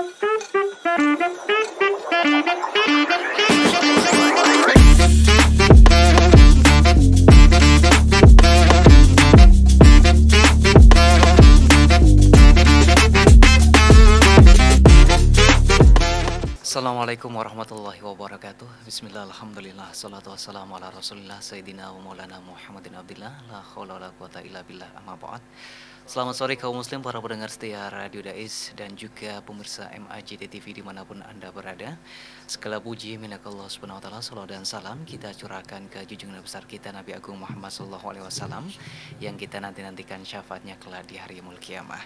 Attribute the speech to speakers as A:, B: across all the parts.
A: Assalamualaikum warahmatullahi wabarakatuh. Bismillah, alhamdulillah, salatu wassalamu ala rasulillah Sayyidina wa maulana Muhammadin abdillah, la khawla wa la quwata illa billah, amma ba'd. Selamat sore kaum muslim, para pendengar setia Radio Dais dan juga pemirsa MAJT TV dimanapun anda berada. Segala puji milik Allah subhanahu wa ta'ala, salawat dan salam kita curahkan ke junjungan besar kita Nabi Agung Muhammad sallallahu alaihi wasallam yang kita nantikan syafaatnya kelak di hari yaumul qiyamah.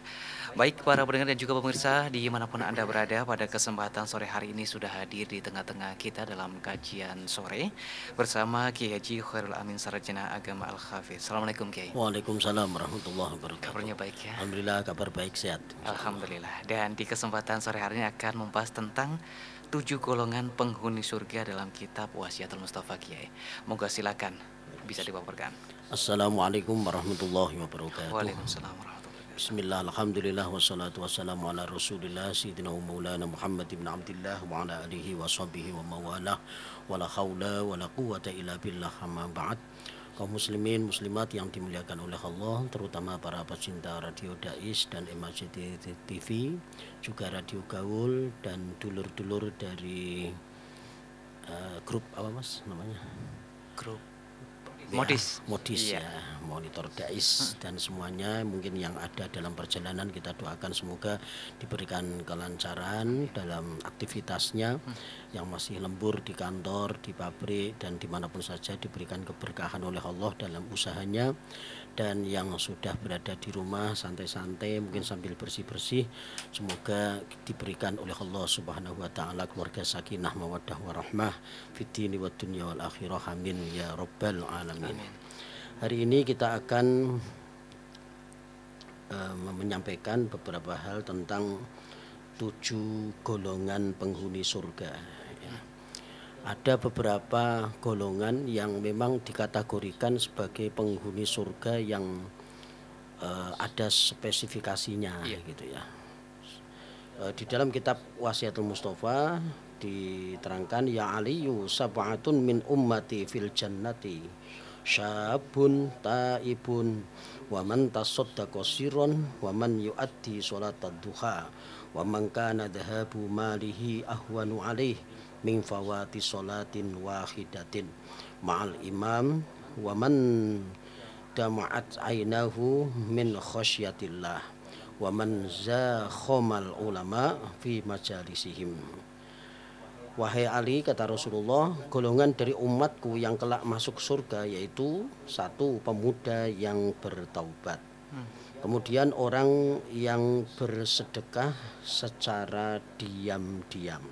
A: Baik para pendengar dan juga pemirsa dimanapun anda berada, pada kesempatan sore hari ini sudah hadir di tengah-tengah kita dalam kajian sore bersama Kiai Haji Khairul Amin Sarjana Agama Al-Hafiz. Assalamualaikum Kiai.
B: Waalaikumsalam warahmatullahi wabarakatuh.
A: Kabarnya baik ya?
B: Alhamdulillah, kabar baik, sehat.
A: Alhamdulillah. Dan di kesempatan sore hari ini akan membahas tentang 7 golongan penghuni surga dalam kitab Wasiatul Mustafa Kiai. Moga silakan bisa dipaparkan.
B: Assalamualaikum warahmatullahi wabarakatuh.
A: Waalaikumsalam warahmatullahi wabarakatuh.
B: Bismillah, alhamdulillah, wassalatu wassalamu ala rasulillah Sayyidina wa maulana Muhammad ibn Abdillah wa ala alihi wa sahbihi wa mawalah wa la hawla wa la quwata illa billah, amma ba'd. Kaum muslimin muslimat yang dimuliakan oleh Allah, terutama para pecinta Radio Dais dan MAJT TV, juga Radio Gaul dan dulur-dulur dari grup apa mas namanya?
A: Grup
B: Ya,
A: Modis
B: ya, Monitor Dais dan semuanya mungkin yang ada dalam perjalanan, kita doakan semoga diberikan kelancaran dalam aktivitasnya, yang masih lembur di kantor, di pabrik dan dimanapun saja diberikan keberkahan oleh Allah dalam usahanya, dan yang sudah berada di rumah santai-santai mungkin sambil bersih-bersih semoga diberikan oleh Allah Subhanahu wa taala keluarga sakinah mawaddah warahmah fid dini wad dunya wal akhirah, amin ya rabbal alamin. Amin. Hari ini kita akan menyampaikan beberapa hal tentang 7 golongan penghuni surga. Ada beberapa golongan yang memang dikategorikan sebagai penghuni surga yang ada spesifikasinya, gitu ya. Di dalam kitab Wasiatul Mustafa diterangkan, ya aliyu sab'atun min ummati fil jannati syabun taibun wa man tasaddaqa sirran wa man yuaddi sholatad duha wa man kana dhahabu malihi ahwanu alaih min fawati sholatin wahidatin ma'al imam wa man dama'at ainahu min khasyatillah wa man zakhamal ulama fi majalisihim. Wahai Ali, kata Rasulullah, golongan dari umatku yang kelak masuk surga yaitu 1, pemuda yang bertaubat. Kemudian orang yang bersedekah secara diam-diam.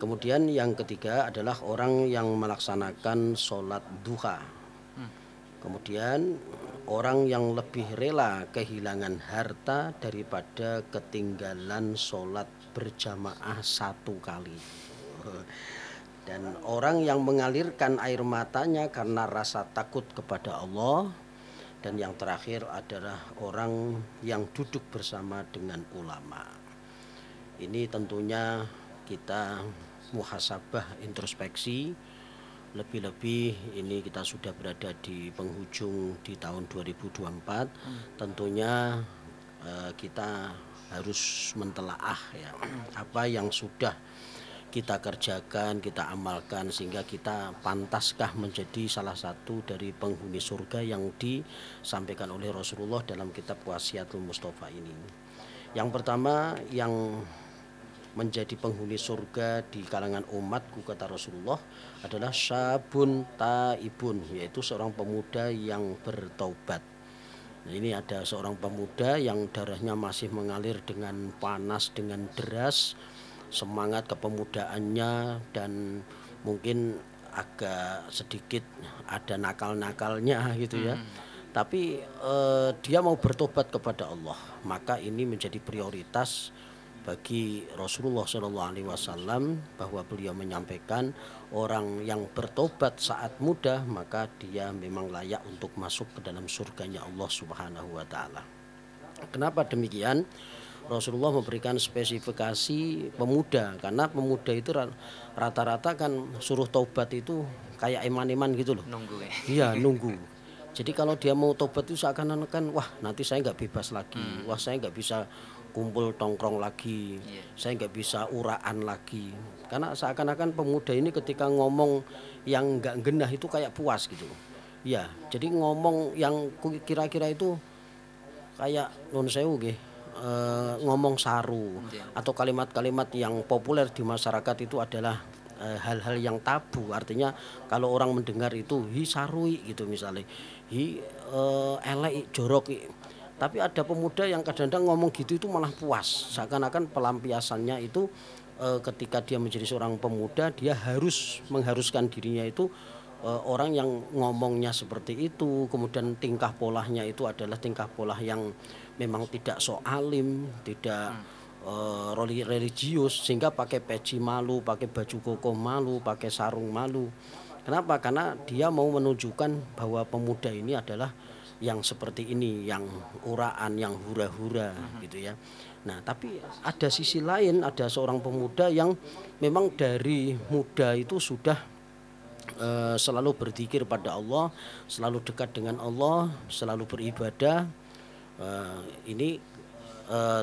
B: Kemudian yang ketiga adalah orang yang melaksanakan sholat duha. Kemudian orang yang lebih rela kehilangan harta daripada ketinggalan sholat berjamaah 1 kali. Dan orang yang mengalirkan air matanya karena rasa takut kepada Allah. Dan yang terakhir adalah orang yang duduk bersama dengan ulama. Ini tentunya kita muhasabah, introspeksi. Lebih-lebih ini kita sudah berada di penghujung di tahun 2024. Tentunya kita harus mentelaah ya apa yang sudah kita kerjakan, kita amalkan, sehingga kita pantaskah menjadi salah satu dari penghuni surga yang disampaikan oleh Rasulullah dalam kitab Wasiatul Mustafa ini. Yang pertama yang menjadi penghuni surga di kalangan umatku, kata Rasulullah, adalah syabun taibun, yaitu seorang pemuda yang bertaubat. Nah, ini ada seorang pemuda yang darahnya masih mengalir dengan panas, dengan deras, semangat kepemudaannya, dan mungkin agak sedikit ada nakal-nakalnya gitu ya. Tapi dia mau bertobat kepada Allah, maka ini menjadi prioritas bagi Rasulullah SAW, bahwa beliau menyampaikan orang yang bertobat saat muda maka dia memang layak untuk masuk ke dalam surganya Allah Subhanahu wa taala. Kenapa demikian? Rasulullah memberikan spesifikasi pemuda, karena pemuda itu rata-rata kan suruh taubat itu kayak eman-eman gitu loh.
A: Nunggu ya.
B: Iya, nunggu. Jadi kalau dia mau tobat itu seakan-akan wah nanti saya nggak bebas lagi, wah saya nggak bisa kumpul tongkrong lagi,
A: Iya.
B: saya nggak bisa uraan lagi. Karena seakan-akan pemuda ini ketika ngomong yang nggak genah itu kayak puas gitu. Ya, jadi ngomong yang kira-kira itu kayak nun sewu nggih, ngomong saru
A: Iya.
B: atau kalimat-kalimat yang populer di masyarakat itu adalah hal-hal yang tabu. Artinya kalau orang mendengar itu hi sarui gitu misalnya, hi elek jorok. Tapi ada pemuda yang kadang-kadang ngomong gitu itu malah puas. Seakan-akan pelampiasannya itu ketika dia menjadi seorang pemuda dia harus mengharuskan dirinya itu orang yang ngomongnya seperti itu, kemudian tingkah polanya itu adalah tingkah pola yang memang tidak so alim, tidak religius, sehingga pakai peci malu, pakai baju koko malu, pakai sarung malu. Kenapa? Karena dia mau menunjukkan bahwa pemuda ini adalah yang seperti ini, yang uraan, yang hura-hura gitu ya. Nah, tapi ada sisi lain, ada seorang pemuda yang memang dari muda itu sudah selalu berzikir pada Allah, selalu dekat dengan Allah, selalu beribadah. Ini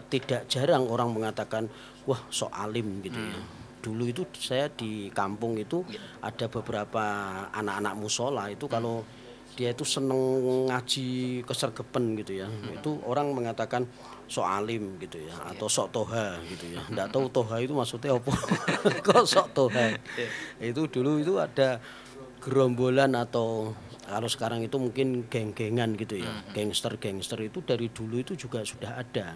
B: tidak jarang orang mengatakan, wah sok alim gitu ya. Dulu itu saya di kampung itu ada beberapa anak-anak musola itu kalau dia itu seneng ngaji kesergepen gitu ya, itu orang mengatakan sok alim gitu ya, atau sok toha gitu ya. Nggak tahu toha itu maksudnya apa. Kok sok toha. Itu dulu itu ada gerombolan atau kalau sekarang itu mungkin geng-gengan gitu ya, gangster-gangster itu dari dulu itu juga sudah ada.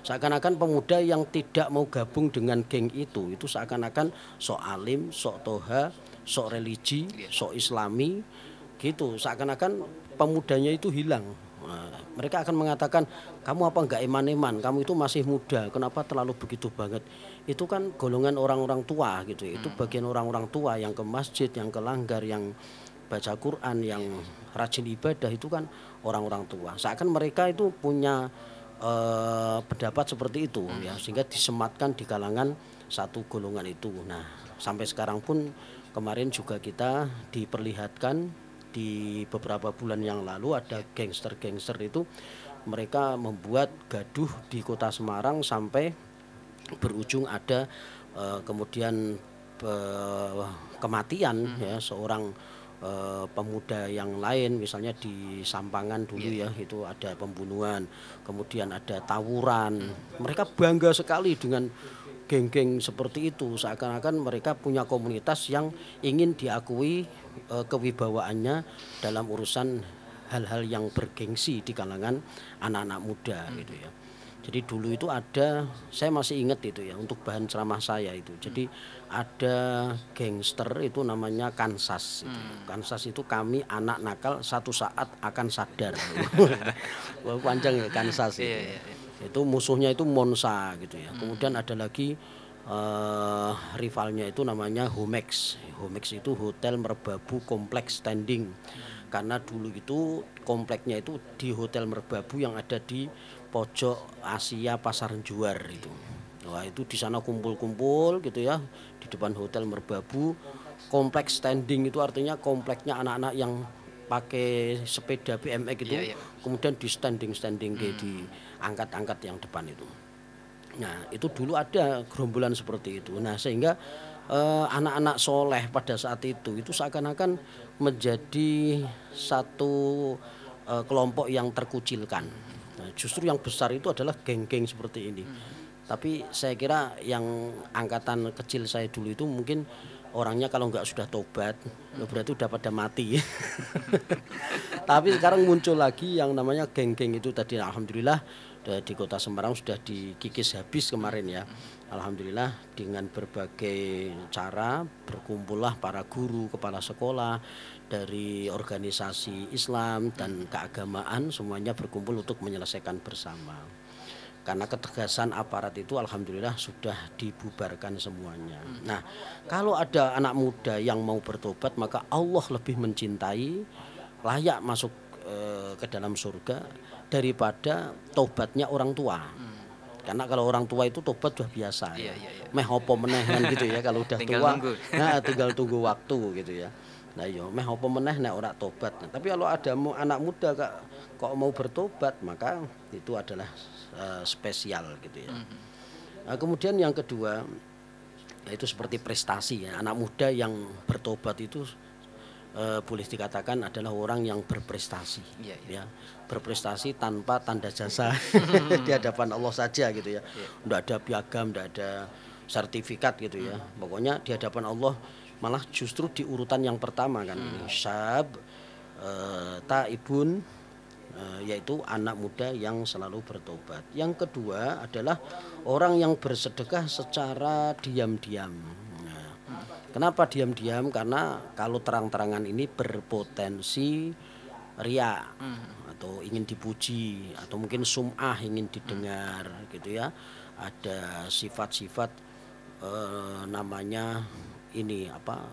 B: Seakan-akan pemuda yang tidak mau gabung dengan geng itu seakan-akan sok alim, sok toha, sok religi, sok islami gitu. Seakan-akan pemudanya itu hilang. Nah, mereka akan mengatakan, kamu apa enggak eman-eman, kamu itu masih muda, kenapa terlalu begitu banget. Itu kan golongan orang-orang tua gitu. Itu bagian orang-orang tua yang ke masjid, yang ke langgar, yang baca Quran, yang rajin ibadah, itu kan orang-orang tua. Seakan mereka itu punya pendapat seperti itu ya, sehingga disematkan di kalangan satu golongan itu. Nah, sampai sekarang pun kemarin juga kita diperlihatkan di beberapa bulan yang lalu ada gangster-gangster itu mereka membuat gaduh di kota Semarang sampai berujung ada kemudian kematian ya seorang pemuda yang lain, misalnya di Sampangan dulu ya itu ada pembunuhan, kemudian ada tawuran. Mereka bangga sekali dengan geng-geng seperti itu, seakan-akan mereka punya komunitas yang ingin diakui kewibawaannya dalam urusan hal-hal yang bergengsi di kalangan anak-anak muda gitu ya. Jadi dulu itu ada, saya masih ingat itu ya untuk bahan ceramah saya itu. Jadi ada gangster itu namanya Kansas. Kansas itu kami anak nakal satu saat akan sadar. Wah, panjang ya Kansas itu. Itu musuhnya itu Monsa gitu ya. Kemudian ada lagi rivalnya itu namanya Homex. Homex itu Hotel Merbabu Kompleks Standing. Karena dulu itu kompleknya itu di Hotel Merbabu yang ada di pojok Asia Pasar Juar itu. Wah, itu di sana kumpul-kumpul gitu ya di depan Hotel Merbabu. Kompleks standing itu artinya kompleknya anak-anak yang pakai sepeda BMX itu kemudian di standing kayak di angkat-angkat yang depan itu. Nah, itu dulu ada gerombolan seperti itu. Nah, sehingga anak-anak soleh pada saat itu seakan-akan menjadi satu kelompok yang terkucilkan. Nah, justru yang besar itu adalah geng-geng seperti ini. Tapi saya kira yang angkatan kecil saya dulu itu mungkin orangnya kalau nggak sudah tobat, berarti udah pada mati. Tapi sekarang muncul lagi yang namanya geng-geng itu tadi, alhamdulillah di kota Semarang sudah dikikis habis kemarin ya. Alhamdulillah dengan berbagai cara berkumpullah para guru, kepala sekolah dari organisasi Islam dan keagamaan semuanya berkumpul untuk menyelesaikan bersama. Karena ketegasan aparat itu alhamdulillah sudah dibubarkan semuanya. Nah, kalau ada anak muda yang mau bertobat maka Allah lebih mencintai, layak masuk ke dalam surga daripada tobatnya orang tua. Karena kalau orang tua itu tobat sudah biasa
A: Iya,
B: ya.
A: iya, iya.
B: Meh opo meneh kan gitu ya kalau udah
A: Tinggal
B: tua.
A: nunggu.
B: Nah, tinggal tunggu waktu gitu ya. Nah, yo meh opo meneh nek ora tobat. Nah, tapi kalau ada anak muda kok mau bertobat, maka itu adalah spesial gitu ya. Nah, kemudian yang kedua yaitu seperti prestasi ya. Anak muda yang bertobat itu boleh dikatakan adalah orang yang berprestasi,
A: Iya, iya.
B: ya berprestasi tanpa tanda jasa di hadapan Allah saja gitu ya, nggak ada piagam, nggak ada sertifikat gitu ya, pokoknya di hadapan Allah malah justru di urutan yang pertama kan ini syab taibun, yaitu anak muda yang selalu bertobat. Yang kedua adalah orang yang bersedekah secara diam-diam. Nah, kenapa diam-diam? Karena kalau terang-terangan ini berpotensi ria atau ingin dipuji atau mungkin sum'ah ingin didengar gitu ya. Ada sifat-sifat namanya ini apa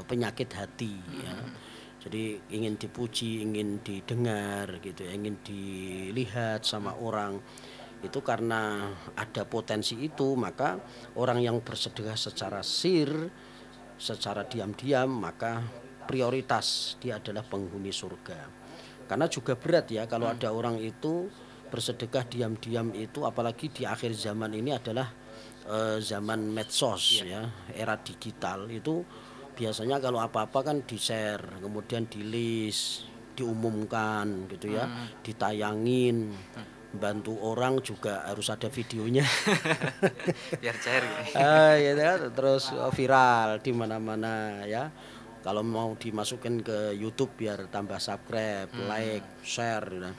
B: penyakit hati ya. Jadi ingin dipuji, ingin didengar gitu ya, ingin dilihat sama orang. Itu karena ada potensi itu, maka orang yang bersedekah secara secara diam-diam, maka prioritas dia adalah penghuni surga. Karena juga berat ya kalau ada orang itu bersedekah diam-diam itu, apalagi di akhir zaman ini adalah zaman medsos ya, era digital itu biasanya kalau apa-apa kan di-share, kemudian di-list, diumumkan gitu ya, ditayangin. Bantu orang juga harus ada videonya.
A: Biar cair gitu.
B: Ya kan? Terus viral di mana-mana ya. Kalau mau dimasukin ke YouTube biar tambah subscribe, like, share gitu.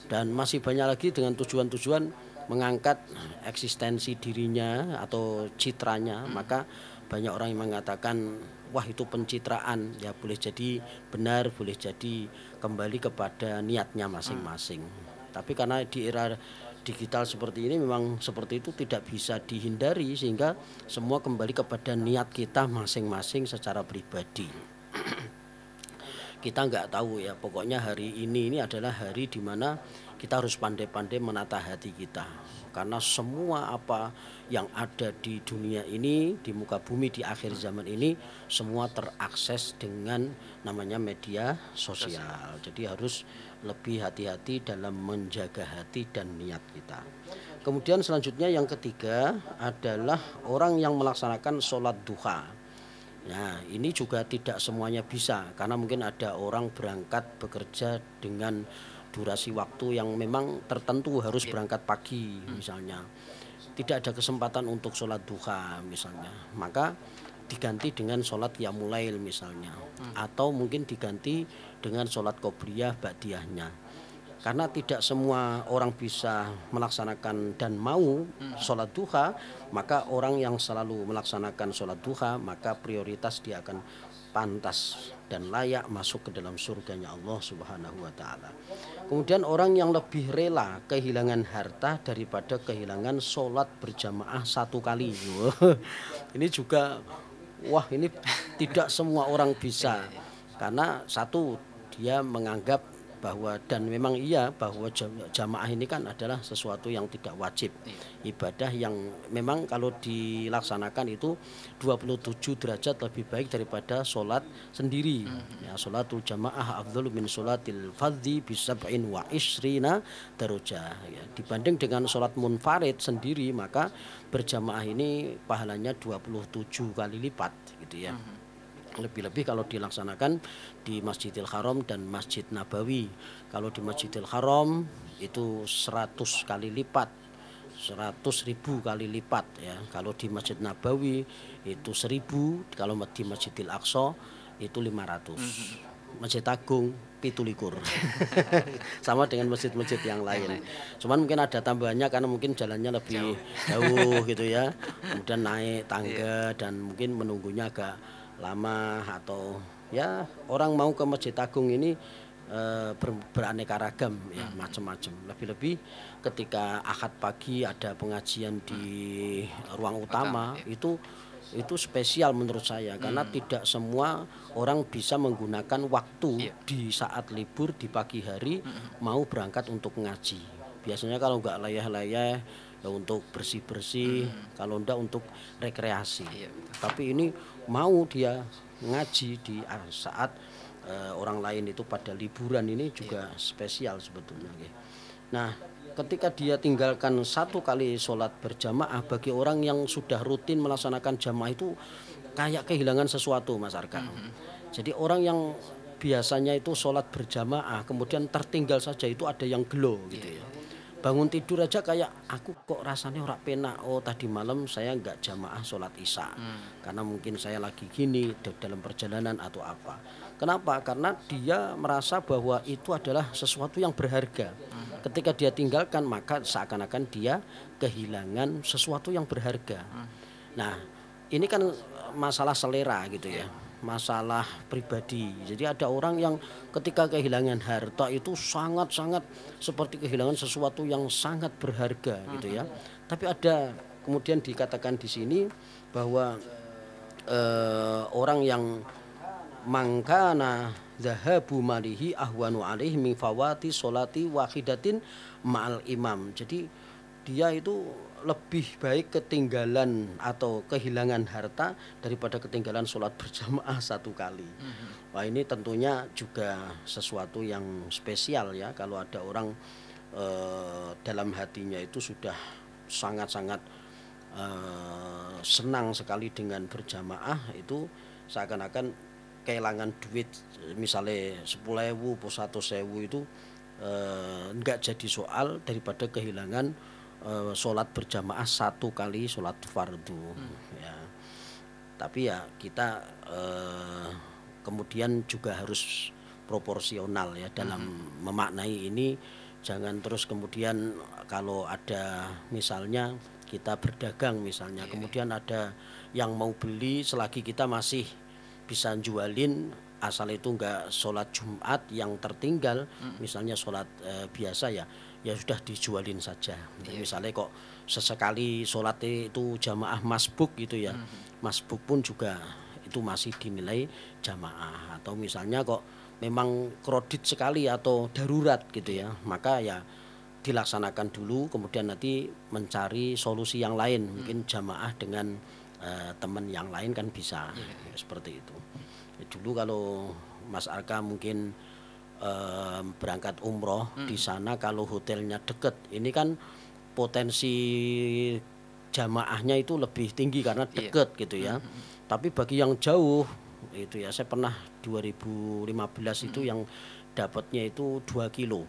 B: Dan masih banyak lagi dengan tujuan-tujuan mengangkat eksistensi dirinya atau citranya, maka banyak orang yang mengatakan wah itu pencitraan, ya boleh jadi benar, boleh jadi kembali kepada niatnya masing-masing. Tapi karena di era digital seperti ini memang seperti itu tidak bisa dihindari, sehingga semua kembali kepada niat kita masing-masing secara pribadi. Kita nggak tahu ya, pokoknya hari ini adalah hari di mana kita harus pandai-pandai menata hati kita, karena semua apa yang ada di dunia ini, di muka bumi di akhir zaman ini, semua terakses dengan namanya media sosial. Jadi harus lebih hati-hati dalam menjaga hati dan niat kita. Kemudian selanjutnya yang ketiga adalah orang yang melaksanakan sholat duha. Nah, ini juga tidak semuanya bisa, karena mungkin ada orang berangkat bekerja dengan durasi waktu yang memang tertentu, harus berangkat pagi misalnya. Tidak ada kesempatan untuk sholat duha misalnya. Maka diganti dengan sholat qiyamul lail misalnya. Atau mungkin diganti dengan sholat qobliyah ba'diyahnya. Karena tidak semua orang bisa melaksanakan dan mau sholat duha, maka orang yang selalu melaksanakan sholat duha, maka prioritas dia akan pantas dan layak masuk ke dalam surganya Allah Subhanahu wa ta'ala. Kemudian orang yang lebih rela kehilangan harta daripada kehilangan sholat berjamaah satu kali. Ini juga, wah ini tidak semua orang bisa. Karena satu, dia menganggap bahwa, dan memang iya bahwa jamaah ini kan adalah sesuatu yang tidak wajib, ibadah yang memang kalau dilaksanakan itu 27 derajat lebih baik daripada sholat sendiri. Ya, sholatul jamaah afdhalu min sholatil fardhi bisab'in wa isrina darajah. Ya, dibanding dengan sholat munfarid sendiri, maka berjamaah ini pahalanya 27 kali lipat gitu ya. Lebih-lebih kalau dilaksanakan di Masjidil Haram dan Masjid Nabawi. Kalau di Masjidil Haram itu 100 kali lipat, 100.000 kali lipat ya. Kalau di Masjid Nabawi itu 1000, kalau di Masjidil Aqsa itu 500. Masjid Agung 17. Sama dengan masjid-masjid yang lain. Cuman mungkin ada tambahannya karena mungkin jalannya lebih jauh gitu ya. Kemudian naik tangga dan mungkin menunggunya agak lama, atau ya orang mau ke Masjid Agung ini beraneka ragam ya, macam-macam. Lebih-lebih ketika Ahad pagi ada pengajian di ruang utama, itu spesial menurut saya, karena tidak semua orang bisa menggunakan waktu di saat libur di pagi hari mau berangkat untuk ngaji. Biasanya kalau nggak layah-layah ya untuk bersih-bersih, kalau ndak untuk rekreasi.
A: Iya, betul.
B: Tapi ini mau dia ngaji di saat orang lain itu pada liburan, ini juga spesial sebetulnya. Nggih. Nah, ketika dia tinggalkan satu kali sholat berjamaah, bagi orang yang sudah rutin melaksanakan jamaah itu kayak kehilangan sesuatu, Mas Arka. Jadi orang yang biasanya itu sholat berjamaah kemudian tertinggal saja itu ada yang gelo gitu ya. Bangun tidur aja kayak aku kok rasanya ora penak. Oh tadi malam saya nggak jamaah sholat isya karena mungkin saya lagi gini dalam perjalanan atau apa. Kenapa? Karena dia merasa bahwa itu adalah sesuatu yang berharga. Ketika dia tinggalkan maka seakan-akan dia kehilangan sesuatu yang berharga. Nah ini kan masalah selera gitu ya, masalah pribadi. Jadi ada orang yang ketika kehilangan harta itu sangat-sangat seperti kehilangan sesuatu yang sangat berharga gitu ya. Tapi ada kemudian dikatakan di sini bahwa orang yang mangkana zahabu malihi ahwanu alaihi min fawati sholati wahidatin ma'al imam. Jadi dia itu lebih baik ketinggalan atau kehilangan harta daripada ketinggalan sholat berjamaah satu kali. Wah ini tentunya juga sesuatu yang spesial ya kalau ada orang dalam hatinya itu sudah sangat-sangat senang sekali dengan berjamaah, itu seakan-akan kehilangan duit misalnya 10.000 atau 100.000 itu enggak jadi soal daripada kehilangan sholat berjamaah satu kali sholat fardu ya. Tapi ya kita kemudian juga harus proporsional ya dalam memaknai ini. Jangan terus kemudian kalau ada misalnya kita berdagang misalnya, kemudian ada yang mau beli selagi kita masih bisa jualin, asal itu enggak sholat Jumat yang tertinggal, misalnya sholat biasa ya sudah dijualin saja. Misalnya kok sesekali sholat itu jamaah masbuk gitu ya, masbuk pun juga itu masih dinilai jamaah. Atau misalnya kok memang kredit sekali atau darurat gitu ya, maka ya dilaksanakan dulu, kemudian nanti mencari solusi yang lain, mungkin jamaah dengan teman yang lain kan bisa seperti itu. Dulu kalau Mas Arka mungkin berangkat umroh di sana, kalau hotelnya deket, ini kan potensi jamaahnya itu lebih tinggi karena deket gitu ya. Tapi bagi yang jauh itu ya, saya pernah 2015 itu yang dapatnya itu 2 kilo,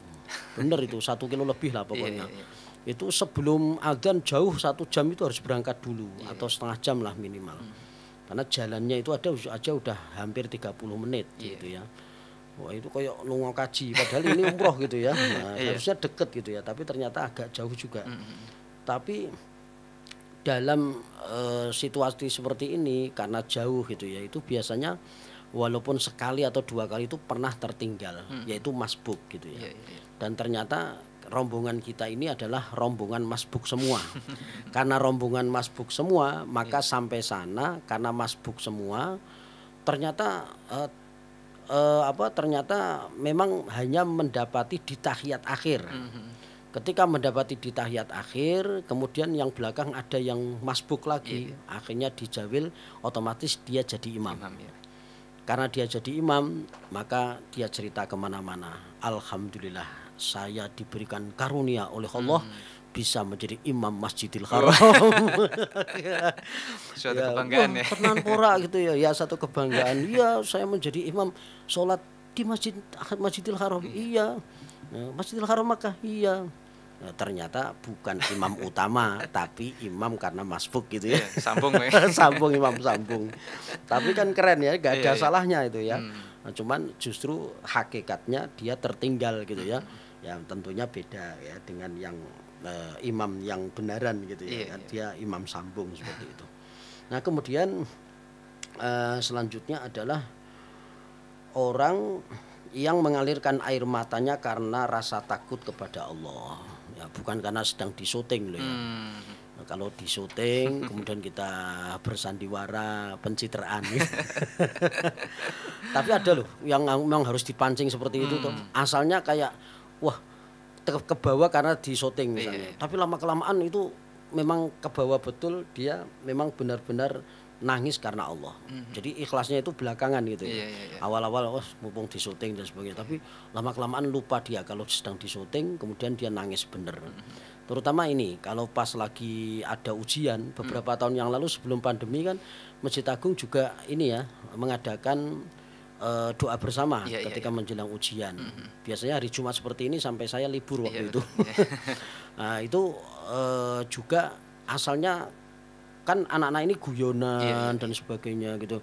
B: bener itu 1 kilo lebih lah pokoknya. Itu sebelum adzan jauh 1 jam itu harus berangkat dulu atau setengah jam lah minimal. Karena jalannya itu aja udah hampir 30 menit gitu ya. Wah itu kayak lunga kaji, padahal ini umroh gitu ya. Nah, harusnya deket gitu ya, tapi ternyata agak jauh juga. Tapi dalam situasi seperti ini karena jauh gitu ya, itu biasanya walaupun sekali atau 2 kali itu pernah tertinggal, yaitu masbuk gitu ya. Dan ternyata rombongan kita ini adalah rombongan masbuk semua. Karena rombongan masbuk semua, maka sampai sana karena masbuk semua, ternyata ternyata memang hanya mendapati di tahiyat akhir. Ketika mendapati di tahiyat akhir, kemudian yang belakang ada yang masbuk lagi, akhirnya dijawil, otomatis dia jadi imam. Karena dia jadi imam, maka dia cerita kemana-mana, alhamdulillah saya diberikan karunia oleh Allah bisa menjadi imam Masjidil Haram.
A: Suatu kebanggaan ya.
B: Tenan pora gitu ya. Ya satu kebanggaan. Iya, saya menjadi imam sholat di Masjidil Haram. Iya. Nah, Masjidil Haram Makkah. Iya. Nah, ternyata bukan imam utama, tapi imam karena masbuk gitu ya.
A: Sambung ya.
B: Sambung, imam sambung. Tapi kan keren ya, gak ada salahnya itu ya. Nah, cuman justru hakikatnya dia tertinggal gitu ya. Ya tentunya beda ya dengan yang imam yang benaran gitu ya. Dia imam sambung seperti itu. Nah kemudian selanjutnya adalah orang yang mengalirkan air matanya karena rasa takut kepada Allah. Ya, bukan karena sedang disyuting loh ya. Nah, kalau disyuting kemudian kita bersandiwara pencitraan. Tapi ada loh yang memang harus dipancing seperti itu tuh. Asalnya kayak wah kebawa karena di syuting
A: Iya,
B: misalnya.
A: iya.
B: Tapi lama-kelamaan itu memang kebawa betul, dia memang benar-benar nangis karena Allah. Jadi ikhlasnya itu belakangan gitu ya.
A: Iya, iya, iya.
B: Awal-awal oh mumpung di syuting dan sebagainya, tapi lama-kelamaan lupa dia kalau sedang di syuting, kemudian dia nangis bener. Terutama ini kalau pas lagi ada ujian beberapa tahun yang lalu sebelum pandemi kan Masjid Agung juga ini ya mengadakan doa bersama
A: Iya, iya,
B: ketika
A: iya.
B: menjelang ujian. Biasanya hari Jumat seperti ini sampai saya libur
A: Iya,
B: waktu itu.
A: betul. Iya.
B: Nah, itu juga asalnya kan anak-anak ini
A: Iya, iya,
B: guyonan dan
A: iya.
B: sebagainya gitu.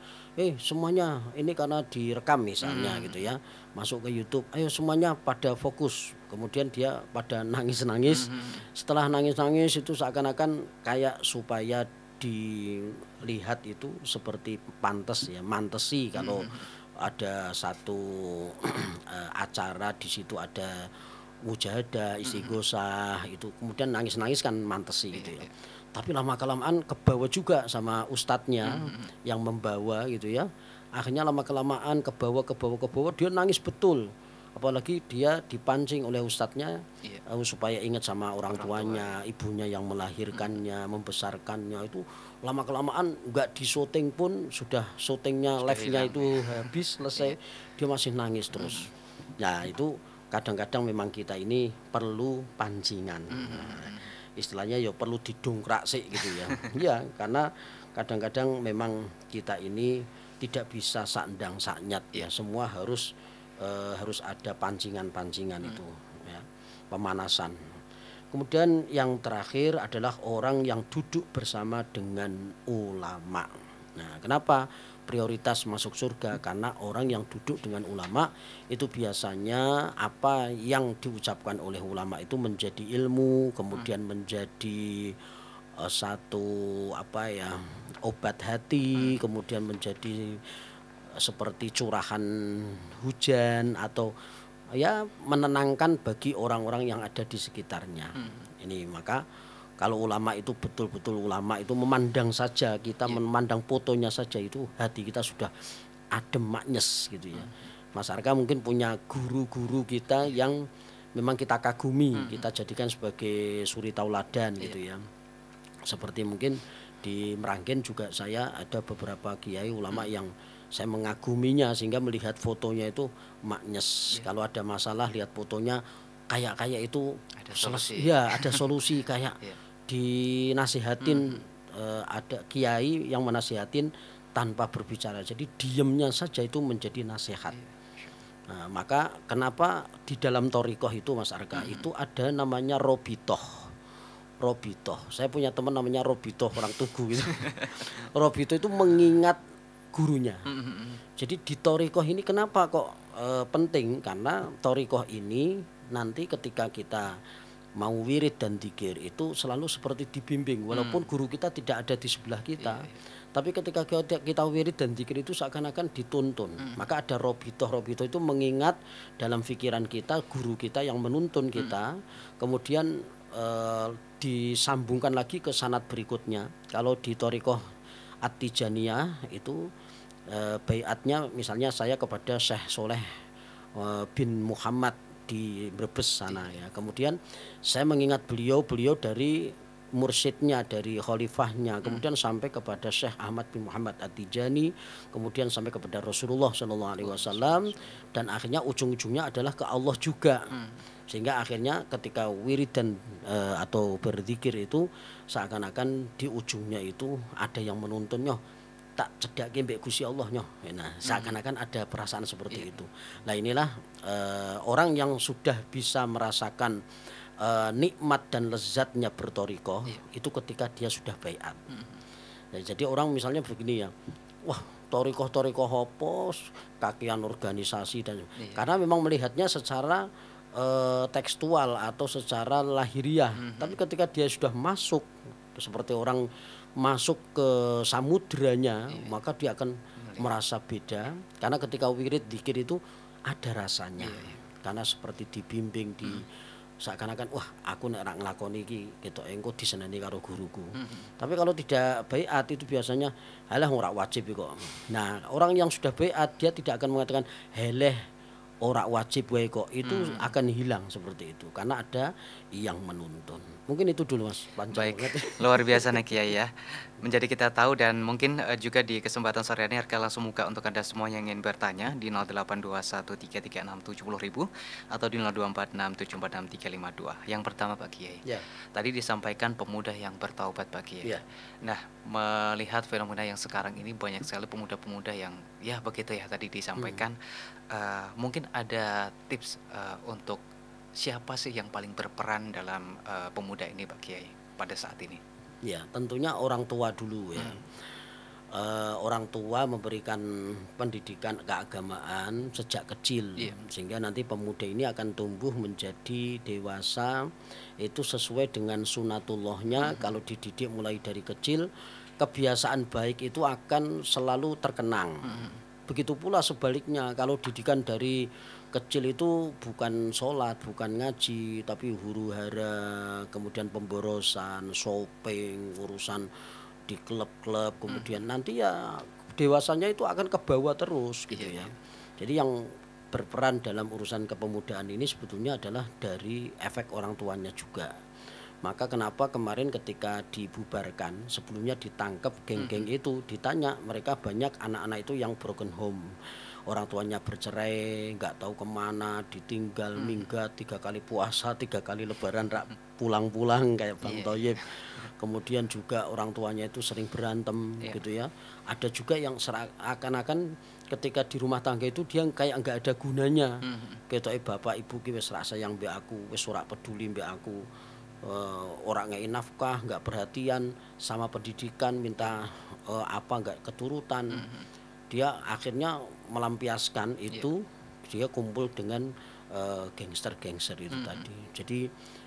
B: Semuanya ini karena direkam misalnya gitu ya. Masuk ke YouTube, ayo semuanya pada fokus. Kemudian dia pada nangis-nangis. Setelah nangis-nangis itu seakan-akan kayak supaya dilihat itu seperti pantas ya, mantesi kalau ada satu acara di situ ada mujahadah, istighosah itu kemudian nangis-nangis kan mantesi
A: Iya,
B: gitu ya.
A: iya.
B: Tapi lama-kelamaan kebawa juga sama ustadznya yang membawa gitu ya. Akhirnya lama-kelamaan kebawa dia nangis betul. Apalagi dia dipancing oleh ustadznya
A: Iya.
B: supaya ingat sama orang
A: Orang tua,
B: tuanya, ibunya yang melahirkannya, membesarkannya itu lama-kelamaan nggak di syuting pun sudah syutingnya
A: Sudah
B: live-nya
A: hilang,
B: itu habis selesai dia masih nangis terus. Nah itu kadang-kadang memang kita ini perlu pancingan. Nah, istilahnya ya perlu didongkrak sih gitu ya. Iya, karena kadang-kadang memang kita ini tidak bisa sandang saknyat ya. Semua harus ada pancingan-pancingan itu ya, pemanasan. Kemudian yang terakhir adalah orang yang duduk bersama dengan ulama. Nah, kenapa prioritas masuk surga? Karena orang yang duduk dengan ulama itu biasanya apa yang diucapkan oleh ulama itu menjadi ilmu, kemudian menjadi satu apa ya obat hati, kemudian menjadi seperti curahan hujan atau ya menenangkan bagi orang-orang yang ada di sekitarnya. Ini maka kalau ulama itu betul-betul ulama itu memandang saja kita memandang fotonya saja itu hati kita sudah adem maknyes gitu ya. Mas Arka mungkin punya guru-guru kita yang memang kita kagumi, kita jadikan sebagai suri tauladan gitu ya. Seperti mungkin di Meranggen juga saya ada beberapa kiai ulama yang saya mengaguminya sehingga melihat fotonya itu maknyes. Kalau ada masalah lihat fotonya kayak itu
A: Ada solusi.
B: ya ada solusi kayak
A: Iya.
B: dinasihatin ada kiai yang menasihatin tanpa berbicara. Jadi diamnya saja itu menjadi nasihat. Nah, maka kenapa di dalam torikoh itu Mas Arka itu ada namanya robitoh. Robitoh. Saya punya teman namanya Robitoh orang Tugu gitu. Robitoh itu mengingat gurunya. Jadi di torikoh ini kenapa kok penting? Karena torikoh ini nanti ketika kita mau wirid dan dikir itu selalu seperti dibimbing. Walaupun guru kita tidak ada di sebelah kita. Tapi ketika kita wirid dan dikir itu seakan-akan dituntun. Maka ada robitoh. Robitoh itu mengingat dalam pikiran kita guru kita yang menuntun kita. Kemudian disambungkan lagi ke sanad berikutnya. Kalau di torikoh At-Tijaniyah itu baiatnya misalnya saya kepada Syekh Soleh bin Muhammad di Brebes sana ya. Kemudian saya mengingat beliau dari mursyidnya, dari khalifahnya, kemudian sampai kepada Syekh Ahmad bin Muhammad At-Tijani, kemudian sampai kepada Rasulullah Shallallahu Alaihi Wasallam, dan akhirnya ujung-ujungnya adalah ke Allah juga. Sehingga akhirnya ketika wiridan atau berzikir itu seakan-akan di ujungnya itu ada yang menuntunnya tak cedake mbek Gusti Allah nyoh. Nah, seakan-akan ada perasaan seperti itu. Nah, inilah orang yang sudah bisa merasakan nikmat dan lezatnya bertorikoh itu ketika dia sudah baiat. Nah, jadi orang misalnya begini ya, wah torikoh hopos, kakian organisasi dan karena memang melihatnya secara tekstual atau secara lahiriah. Tapi ketika dia sudah masuk seperti orang masuk ke samudranya, maka dia akan merasa beda. Karena ketika wirid dikir itu ada rasanya. Karena seperti dibimbing di seakan-akan wah aku nek rak nglakoni iki ketok engko diseneni karo guruku. Tapi kalau tidak baiat itu biasanya halah ora wajib kok. Nah, orang yang sudah baiat dia tidak akan mengatakan heleh ora wajib wae kok, itu akan hilang seperti itu karena ada yang menuntun. Mungkin itu dulu Mas, panjang
A: Baik,
B: banget.
A: luar biasa nih Kiai ya. Menjadi kita tahu dan mungkin juga di kesempatan sore ini RK langsung buka untuk Anda semua yang ingin bertanya di 082133670000 atau di 0246746352. Yang pertama Pak Kiai,
B: Ya,
A: tadi disampaikan pemuda yang bertaubat Pak Kiai.
B: ya.
A: Nah, melihat fenomena yang sekarang ini banyak sekali pemuda-pemuda yang ya begitu ya tadi disampaikan, mungkin ada tips untuk siapa sih yang paling berperan dalam pemuda ini Pak Kiai pada saat ini?
B: Ya, tentunya orang tua dulu ya. Orang tua memberikan pendidikan keagamaan sejak kecil
A: Iya.
B: sehingga nanti pemuda ini akan tumbuh menjadi dewasa itu sesuai dengan sunatullahnya. Kalau dididik mulai dari kecil, kebiasaan baik itu akan selalu terkenang. Begitu pula sebaliknya, kalau didikan dari kecil itu bukan sholat, bukan ngaji, tapi huru-hara, kemudian pemborosan, shopping, urusan di klub-klub, kemudian nanti ya dewasanya itu akan ke bawah terus gitu
A: Iya,
B: ya.
A: iya.
B: Jadi yang berperan dalam urusan kepemudaan ini sebetulnya adalah dari efek orang tuanya juga. Maka kenapa kemarin ketika dibubarkan, sebelumnya ditangkap geng-geng itu, ditanya mereka banyak anak-anak itu yang broken home. Orang tuanya bercerai, nggak tahu kemana, ditinggal, minggat, 3 kali puasa, 3 kali lebaran, rak pulang-pulang kayak Bang
A: Iya,
B: Toyib. Kemudian juga orang tuanya itu sering berantem
A: iya.
B: gitu ya. Ada juga yang seakan-akan ketika di rumah tangga itu dia kayak nggak ada gunanya. Ketoke bapak ibu ki wis ra sayang mbek aku, wis ora peduli mbek aku. Ora ngei nafkah, nggak perhatian sama pendidikan, minta apa nggak keturutan. Dia akhirnya melampiaskan
A: Iya.
B: itu, dia kumpul dengan gangster-gangster itu tadi. Jadi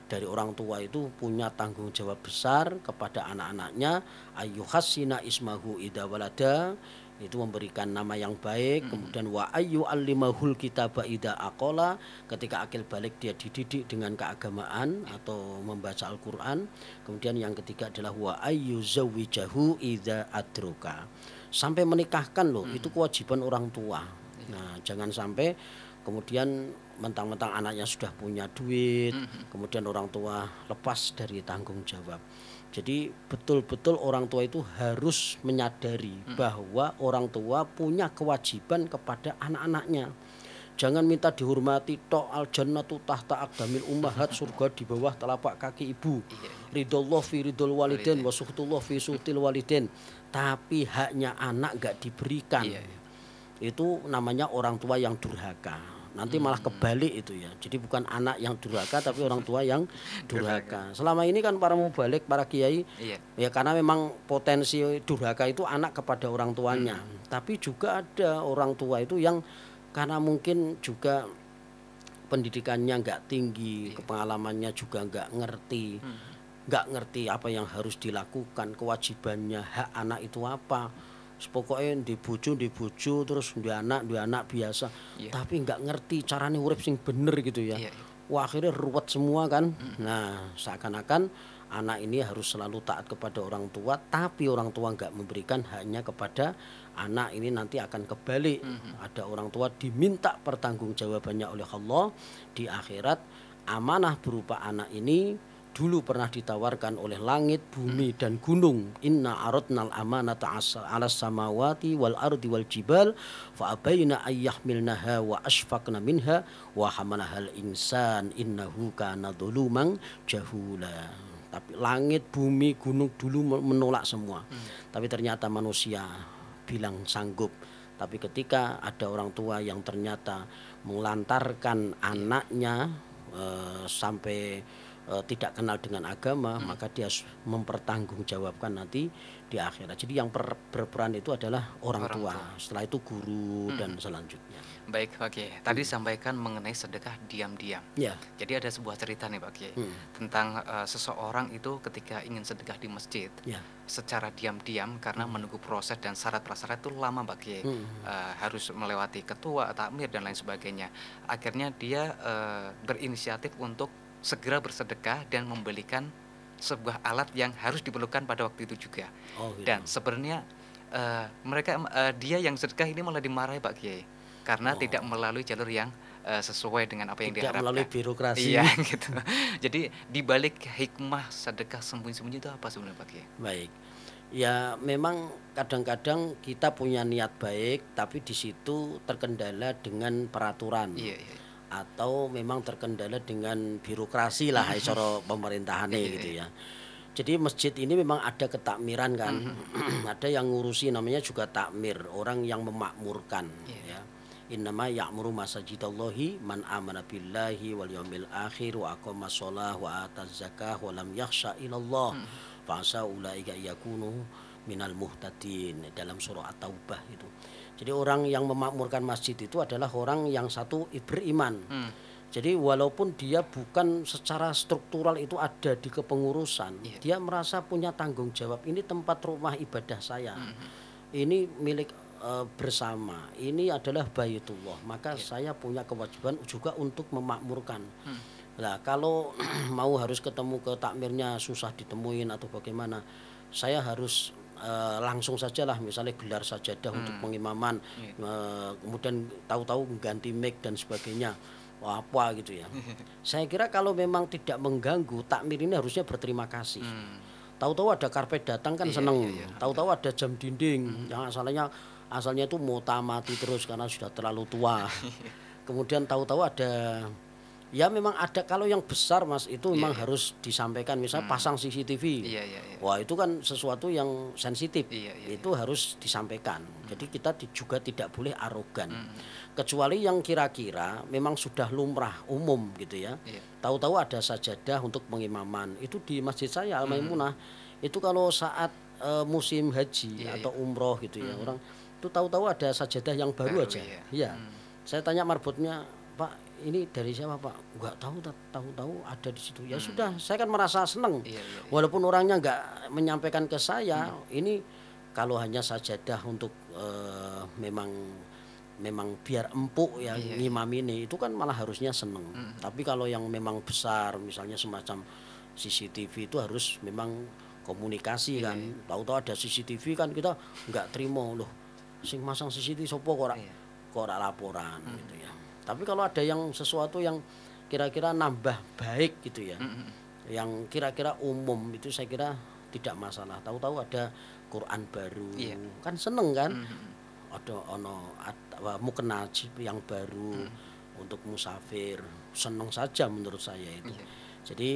B: dari orang tua itu punya tanggung jawab besar kepada anak-anaknya, ayyuhassina ismahu idza walada, itu memberikan nama yang baik, kemudian wa ayyu allimahul kitaba idza aqala, ketika akil balik dia dididik dengan keagamaan atau membaca Al-Qur'an. Kemudian yang ketiga adalah wa ayyu zawwijahu idza adroka. Sampai menikahkan loh, itu kewajiban orang tua. Nah, jangan sampai kemudian mentang-mentang anaknya sudah punya duit, kemudian orang tua lepas dari tanggung jawab. Jadi betul-betul orang tua itu harus menyadari bahwa orang tua punya kewajiban kepada anak-anaknya. Jangan minta dihormati tok, al jannatu tahta aqdamil ummahat, surga di bawah telapak kaki ibu.
A: Iya, iya.
B: Ridhollah fi ridhol waliden,
A: Walidain.
B: wa suhtullah fi suhtil waliden. Tapi haknya anak gak diberikan.
A: Iya, iya.
B: Itu namanya orang tua yang durhaka. Nanti malah kebalik itu ya. Jadi bukan anak yang durhaka tapi orang tua yang durhaka. Selama ini kan para mubalik, para kiai
A: Iya.
B: ya karena memang potensi durhaka itu anak kepada orang tuanya. Tapi juga ada orang tua itu yang karena mungkin juga pendidikannya nggak tinggi, pengalamannya juga nggak ngerti apa yang harus dilakukan, kewajibannya, hak anak itu apa. Pokoknya di bojo terus dua anak biasa,
A: Iya.
B: tapi nggak ngerti caranya urip sing bener gitu ya.
A: Iya, iya.
B: Wah akhirnya ruwet semua kan. Nah seakan-akan anak ini harus selalu taat kepada orang tua, tapi orang tua nggak memberikan haknya kepada anak ini, nanti akan kebalik. Ada orang tua diminta pertanggungjawabannya oleh Allah di akhirat. Amanah berupa anak ini dulu pernah ditawarkan oleh langit, bumi dan gunung. Inna aradnal amanata 'alas samawati wal ardi wal jibal fa abaina ayyahmilnaha wa asfaqna minha wa hamalahal insan innahu kana dzuluman jahula. Tapi langit, bumi, gunung dulu menolak semua. Tapi ternyata manusia bilang sanggup. Tapi ketika ada orang tua yang ternyata melantarkan anaknya sampai tidak kenal dengan agama, maka dia harus mempertanggungjawabkan nanti di akhirat. Jadi yang berperan itu adalah orang tua. Setelah itu guru dan selanjutnya.
A: Baik Pak Kiai, tadi disampaikan mengenai sedekah diam-diam.
B: Ya,
A: Jadi ada sebuah cerita nih Pak Kiai tentang seseorang itu ketika ingin sedekah di masjid
B: ya.
A: secara diam-diam karena menunggu proses dan syarat prasyarat itu lama Pak Kiai. Harus melewati ketua, takmir dan lain sebagainya. Akhirnya dia berinisiatif untuk segera bersedekah dan membelikan sebuah alat yang harus diperlukan pada waktu itu juga.
B: Oh, gitu.
A: Dan sebenarnya dia yang sedekah ini malah dimarahi Pak Kiai karena tidak melalui jalur yang sesuai dengan apa yang
B: Tidak melalui
A: diharapkan.
B: birokrasi.
A: Iya gitu. Jadi di balik hikmah sedekah sembunyi-sembunyi itu apa sebenarnya Pak Kiai?
B: Baik. Ya memang kadang-kadang kita punya niat baik tapi di situ terkendala dengan peraturan
A: Iya iya.
B: atau memang terkendala dengan birokrasi lah cara pemerintahane
A: Iya
B: gitu
A: iya.
B: ya. Jadi masjid ini memang ada ketakmiran kan.
A: Mhm.
B: Ada yang ngurusi namanya juga takmir, orang yang memakmurkan
A: Iya iya.
B: ya. Innama ya'muru masajidallahi man amana billahi wal yaumil akhir wa aqama shalah wa ataz zakah wa lam yakhsha ilallah
A: Mhm.
B: fa asa ulaika yakunu minal muhtadin dalam surah At-Taubah itu. Jadi orang yang memakmurkan masjid itu adalah orang yang satu beriman.
A: Mmm.
B: Jadi walaupun dia bukan secara struktural itu ada di kepengurusan,
A: Iya.
B: dia merasa punya tanggung jawab. Ini tempat rumah ibadah saya.
A: Mhm.
B: Ini milik bersama. Ini adalah Baitullah. Maka
A: Iya.
B: saya punya kewajiban juga untuk memakmurkan.
A: Mhm.
B: Nah, kalau mau harus ketemu ke takmirnya susah ditemuin atau bagaimana, saya harus langsung sajalah misalnya gelar sajadah untuk pengimaman,
A: Iya.
B: kemudian tahu-tahu ganti mic dan sebagainya. Wah, apa gitu ya. Saya kira kalau memang tidak mengganggu, takmir ini harusnya berterima kasih.
A: Mmm.
B: Tahu-tahu ada karpet datang kan
A: Iya
B: seneng.
A: iya iya.
B: Tahu-tahu ada jam dinding yang asalnya itu mota mati terus karena sudah terlalu tua. Kemudian tahu-tahu ada ya memang ada kalau yang besar Mas itu
A: Iya
B: memang
A: iya.
B: harus disampaikan misal pasang CCTV.
A: Iya iya iya.
B: Wah, itu kan sesuatu yang sensitif.
A: Iya iya.
B: Itu harus disampaikan. Jadi kita juga tidak boleh arogan.
A: Mhm.
B: Kecuali yang kira-kira memang sudah lumrah umum gitu ya.
A: Iya.
B: Tahu-tahu ada sajadah untuk pengimaman. Itu di masjid saya Al Maimunah. Itu kalau saat musim haji
A: Iya
B: atau
A: iya.
B: umroh gitu ya, orang itu tahu-tahu ada sajadah yang baru aja.
A: iya.
B: Iya.
A: Mmm.
B: Saya tanya marbotnya, "Pak, ini dari siapa, Pak?" "Nggak tahu, tahu-tahu ada di situ." Ya sudah, saya kan merasa senang.
A: Iya iya iya.
B: Walaupun orangnya nggak menyampaikan ke saya, ini kalau hanya sajadah untuk memang biar empuk ya
A: Iya iya.
B: ngimam ini itu kan malah harusnya seneng. Tapi kalau yang memang besar misalnya semacam CCTV itu harus memang komunikasi
A: Iya
B: kan.
A: iya.
B: Tahu-tahu ada CCTV kan kita nggak terima loh. Sing masang CCTV sopo
A: Iya.
B: kok ora laporan gitu ya. Tapi kalau ada yang sesuatu yang kira-kira nambah baik gitu ya.
A: Mhm.
B: Yang kira-kira umum itu saya kira tidak masalah. Tahu-tahu ada Quran baru.
A: Iya.
B: Kan seneng kan?
A: Mhm.
B: Ada mukena yang baru untuk musafir, seneng saja menurut saya itu.
A: Iya.
B: Jadi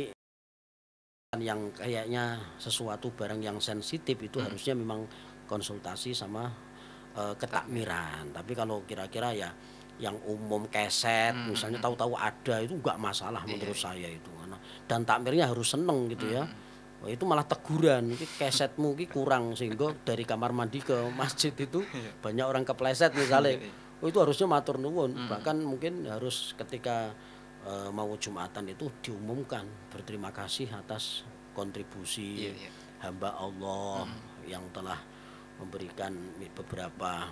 B: yang kayaknya sesuatu barang yang sensitif itu harusnya memang konsultasi sama ketakmiran. Tapi kalau kira-kira ya yang umum keset misalnya tahu-tahu ada itu enggak masalah menurut saya itu. Dan takmirnya harus seneng gitu ya. Wah, itu malah teguran, "Iki kesetmu iki kurang," sehingga dari kamar mandi ke masjid itu banyak orang kepleset misalnya.
A: Iya iya.
B: Oh, itu harusnya matur nuwun. Bahkan mungkin harus ketika mau Jumatan itu diumumkan berterima kasih atas kontribusi
A: Iya iya.
B: hamba Allah yang telah memberikan beberapa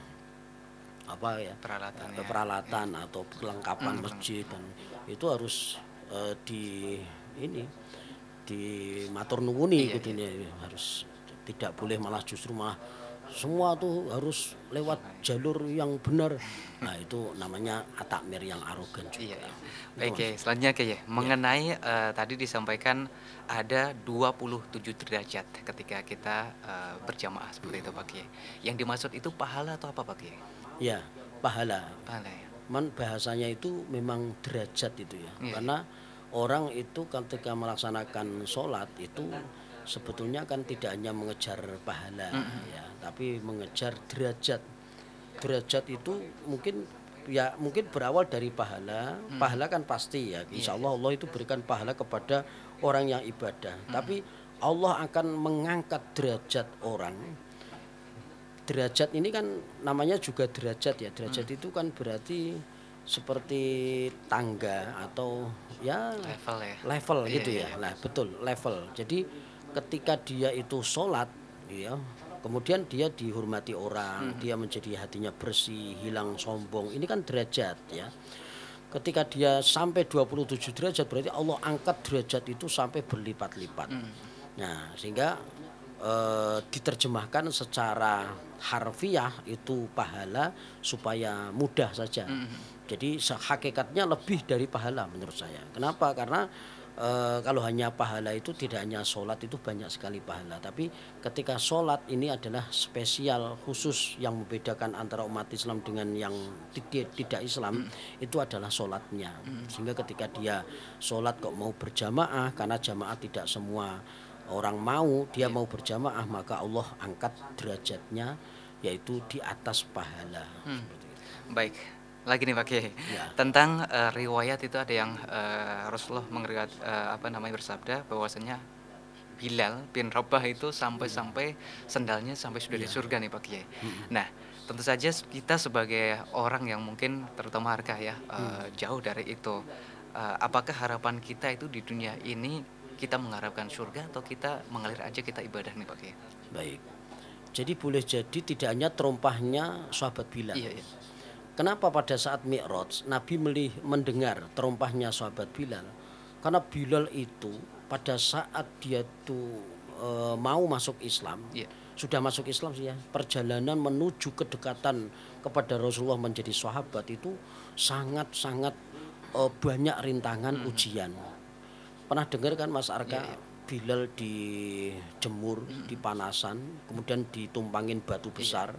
B: apa ya
A: Peralatannya.
B: peralatan atau kelengkapan masjid dan itu harus di ini di matur nuwuni
A: Iya,
B: gitu nih harus tidak boleh malah justru malah semua tuh harus lewat jalur yang benar. Nah, itu namanya takmir yang arogan
A: Iya,
B: juga.
A: iya.
B: Itu,
A: Baik,
B: Mas.
A: Kiai. Selanjutnya Kiai, mengenai tadi disampaikan ada 27 derajat ketika kita berjamaah seperti itu Pak Kiai. Yang dimaksud itu pahala atau apa Pak Kiai?
B: Ya, pahala.
A: Pahala ya.
B: Bahasanya itu memang derajat itu ya.
A: Iya,
B: Karena orang itu ketika melaksanakan sholat itu sebetulnya kan tidak hanya mengejar pahala ya, tapi mengejar derajat. Derajat itu mungkin berawal dari pahala. Pahala kan pasti ya. Insya Allah Allah itu berikan pahala kepada orang yang ibadah. Tapi Allah akan mengangkat derajat orang. Derajat ini kan namanya juga derajat ya. Derajat itu kan berarti seperti tangga atau ya
A: Level ya.
B: level
A: Iya,
B: gitu
A: iya,
B: ya.
A: iya.
B: Nah, betul, level. Jadi ketika dia itu sholat ya, kemudian dia dihormati orang, dia menjadi hatinya bersih, hilang sombong. Ini kan derajat ya. Ketika dia sampai 27 derajat berarti Allah angkat derajat itu sampai berlipat-lipat. Nah, sehingga diterjemahkan secara harfiah itu pahala supaya mudah saja. Jadi hakikatnya lebih dari pahala menurut saya. Kenapa? Karena kalau hanya pahala itu tidak hanya sholat itu banyak sekali pahala. Tapi ketika sholat ini adalah spesial khusus yang membedakan antara umat Islam dengan yang tidak Islam itu adalah sholatnya. Sehingga ketika dia sholat kok mau berjamaah karena jamaah tidak semua orang mau, dia mau berjamaah maka Allah angkat derajatnya yaitu di atas pahala. Seperti itu.
A: Baik, lagi nih Pak Kiai.
B: Ya.
A: Tentang riwayat itu ada yang Rasulullah bersabda bahwasanya Bilal bin Rabah itu sampai sendalnya sampai sudah di surga nih Pak Kiai. Nah, tentu saja kita sebagai orang yang mungkin terutama harga ya jauh dari itu, apakah harapan kita itu di dunia ini kita mengharapkan surga atau kita mengalir aja kita ibadah nih Pak Kiai?
B: Baik. Jadi boleh jadi tidak hanya terompahnya sahabat Bilal.
A: Iya.
B: Kenapa pada saat Mi'raj Nabi mendengar terompahnya sahabat Bilal? Karena Bilal itu pada saat dia tuh mau masuk Islam, sudah masuk Islam sih ya, perjalanan menuju kedekatan kepada Rasulullah menjadi sahabat itu sangat-sangat banyak rintangan ujian. Pernah dengar kan Mas Arka? Bilal dijemur, dipanasan, kemudian ditumpangin batu besar,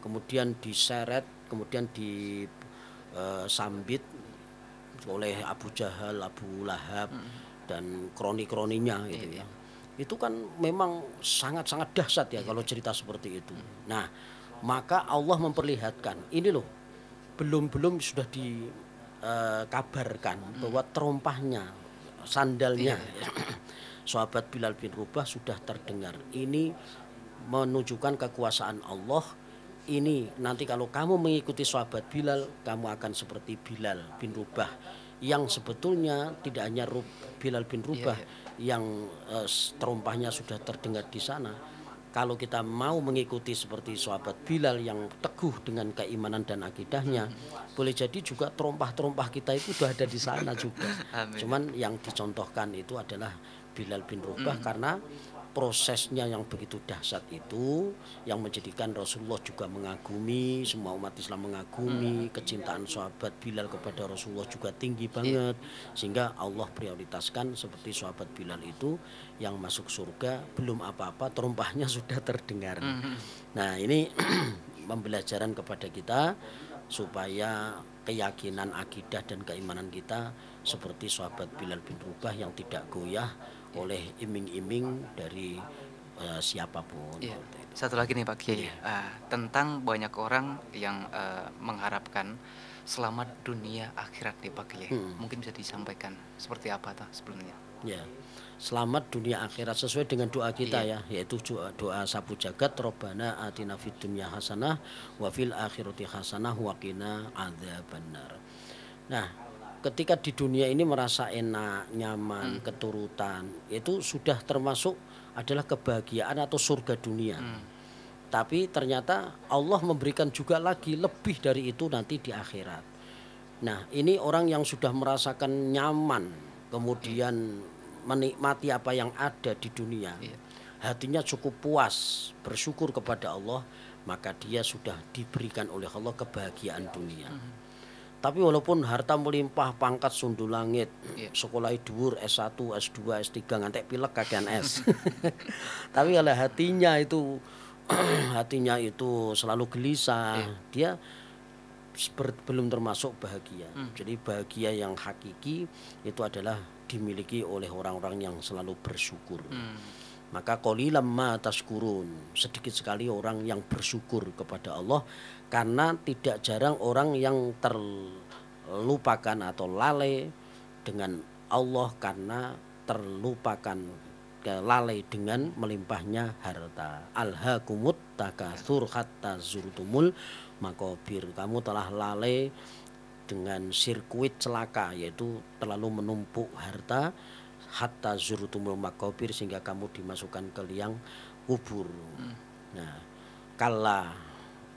B: kemudian diseret, kemudian disambit oleh Abu Jahal, Abu Lahab, dan kroni-kroninya gitu ya. Itu kan memang sangat-sangat dahsyat ya kalau cerita seperti itu. Nah, maka Allah memperlihatkan, ini loh, belum sudah dikabarkan bahwa terompahnya, sandalnya sahabat Bilal bin Rabah sudah terdengar. Ini menunjukkan kekuasaan Allah. Ini nanti kalau kamu mengikuti sahabat Bilal, kamu akan seperti Bilal bin Rabah yang sebetulnya tidak hanya Bilal bin Rabah yang terompahnya sudah terdengar di sana. Kalau kita mau mengikuti seperti sahabat Bilal yang teguh dengan keimanan dan akidahnya, boleh jadi juga terompah-terompah kita itu sudah ada di sana juga. Cuman yang dicontohkan itu adalah Bilal bin Rabah karena prosesnya yang begitu dahsyat itu yang menjadikan Rasulullah juga mengagumi, semua umat Islam mengagumi, kecintaan sahabat Bilal kepada Rasulullah juga tinggi banget, sehingga Allah prioritaskan seperti sahabat Bilal itu yang masuk surga belum apa-apa terompahnya sudah terdengar. Nah, ini pembelajaran kepada kita supaya keyakinan akidah dan keimanan kita seperti sahabat Bilal bin Rabah yang tidak goyah oleh iming-iming dari siapapun.
A: Satu lagi nih Pak Kiai, tentang banyak orang yang mengharapkan selamat dunia akhirat nih Pak Kiai. Mungkin bisa disampaikan seperti apa sebelumnya?
B: Ya, selamat dunia akhirat sesuai dengan doa kita ya, yaitu doa sapu jagat, Robbana atina fid dunya hasanah wa fil akhirati hasanah wa qina adzabannar. Nah, ketika di dunia ini merasa enak, nyaman, keturutan, itu sudah termasuk adalah kebahagiaan atau surga dunia. Tapi ternyata Allah memberikan juga lagi lebih dari itu nanti di akhirat. Nah, ini orang yang sudah merasakan nyaman, kemudian menikmati apa yang ada di dunia, hatinya cukup puas, bersyukur kepada Allah, maka dia sudah diberikan oleh Allah kebahagiaan dunia. Tapi walaupun harta melimpah, pangkat sundul langit, sekolah dhuwur S1, S2, S3 ngantek pilek kakean S. Tapi kalau hatinya itu selalu gelisah, dia belum termasuk bahagia. Jadi bahagia yang hakiki itu adalah dimiliki oleh orang-orang yang selalu bersyukur. Maka qalilam ma tashkurun, sedikit sekali orang yang bersyukur kepada Allah, karena tidak jarang orang yang terlupakan atau lalai dengan Allah karena terlupakan, lalai dengan melimpahnya harta. Alhaakumut takatsur hatta zurtumul maqabir. Kamu telah lalai dengan sirkuit celaka, yaitu terlalu menumpuk harta, hatta zurtumul maqabir, sehingga kamu dimasukkan ke liang kubur. Nah, kala,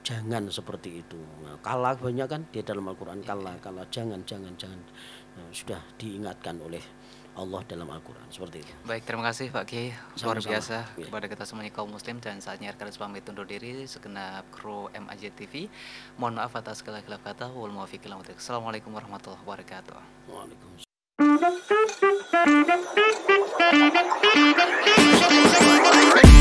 B: jangan seperti itu. Nah, kala banyak kan di dalam Al-Quran, kala jangan. Nah, sudah diingatkan oleh Allah dalam Al-Quran. Seperti itu.
A: Baik, terima kasih Pak Kiai, luar
B: Sama-sama.
A: biasa
B: Ya.
A: kepada kita semuanya kaum muslim, dan saatnya RKS pamit undur diri segenap kru MAJ TV. Mohon maaf atas segala khilaf kata. Wal muwaffiq ila aqwamit thoriq. Assalamualaikum warahmatullahi wabarakatuh.
B: Waalaikumsalam.